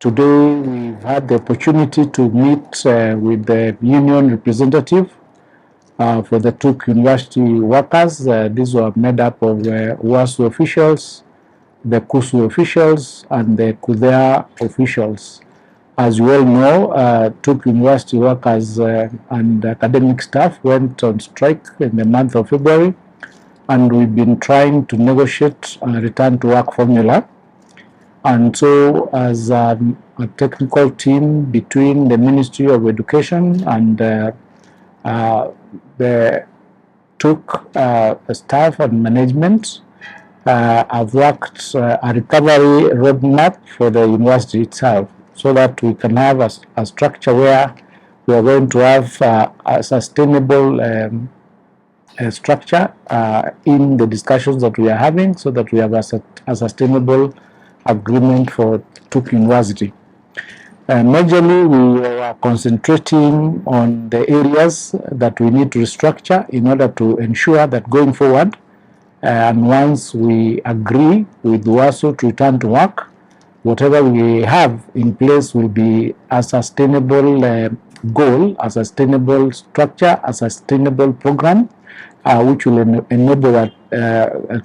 Today we've had the opportunity to meet with the union representative for the TUK University workers. These were made up of WASU officials, the KUSU officials, and the KUDEA officials. As you all know, TUK University workers and academic staff went on strike in the month of February, and we've been trying to negotiate a return to work formula. And so, as a technical team between the Ministry of Education and the TUK staff and management, have worked a recovery roadmap for the university itself, so that we can have a structure where we are going to have a sustainable structure in the discussions that we are having, so that we have a sustainable agreement for TUK University. Majorly, we are concentrating on the areas that we need to restructure in order to ensure that going forward, and once we agree with WASU to return to work, whatever we have in place will be a sustainable goal, a sustainable structure, a sustainable program, which will enable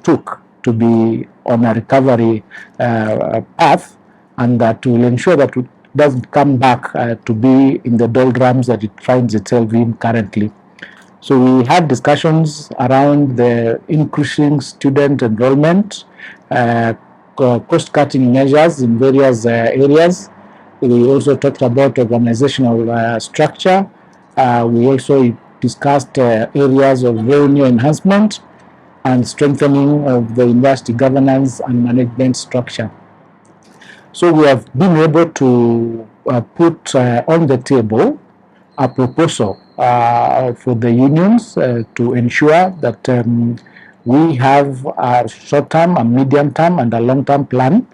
TUK to be on a recovery path, and that will ensure that it doesn't come back to be in the doldrums that it finds itself in currently. So we had discussions around the increasing student enrollment, cost-cutting measures in various areas. We also talked about organizational structure. We also discussed areas of revenue enhancement and strengthening of the university governance and management structure. So we have been able to put on the table a proposal for the unions to ensure that we have a short-term, a medium-term, and a long-term plan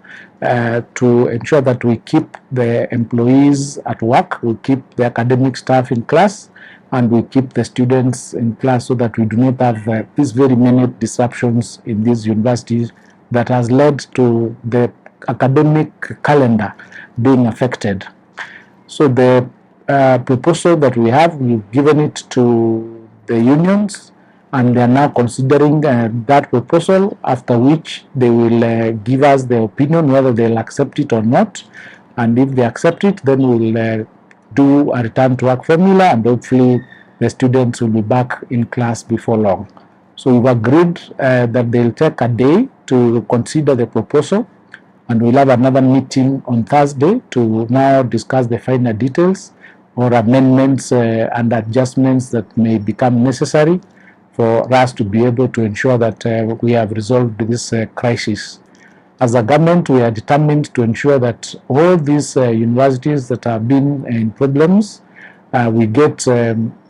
to ensure that we keep the employees at work, we keep the academic staff in class, and we keep the students in class, so that we do not have these very many disruptions in these universities that has led to the academic calendar being affected. So the proposal that we have, we've given it to the unions, and they are now considering that proposal, after which they will give us their opinion whether they'll accept it or not. And if they accept it, then we'll do a return to work formula, and hopefully the students will be back in class before long. So we've agreed that they'll take a day to consider the proposal, and we'll have another meeting on Thursday to now discuss the final details or amendments and adjustments that may become necessary for us to be able to ensure that we have resolved this crisis. As a government, we are determined to ensure that all these universities that have been in problems, we get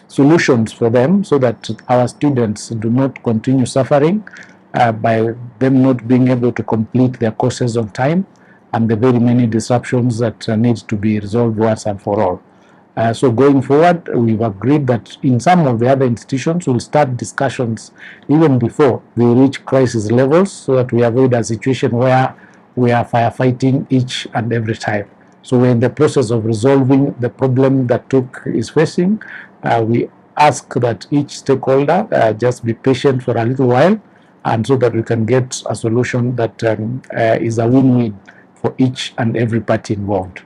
solutions for them, so that our students do not continue suffering by them not being able to complete their courses on time, and the very many disruptions that need to be resolved once and for all. So going forward, we've agreed that in some of the other institutions, we'll start discussions even before they reach crisis levels, so that we avoid a situation where we are firefighting each and every time. So we're in the process of resolving the problem that TUK is facing. We ask that each stakeholder just be patient for a little while, and so that we can get a solution that is a win-win for each and every party involved.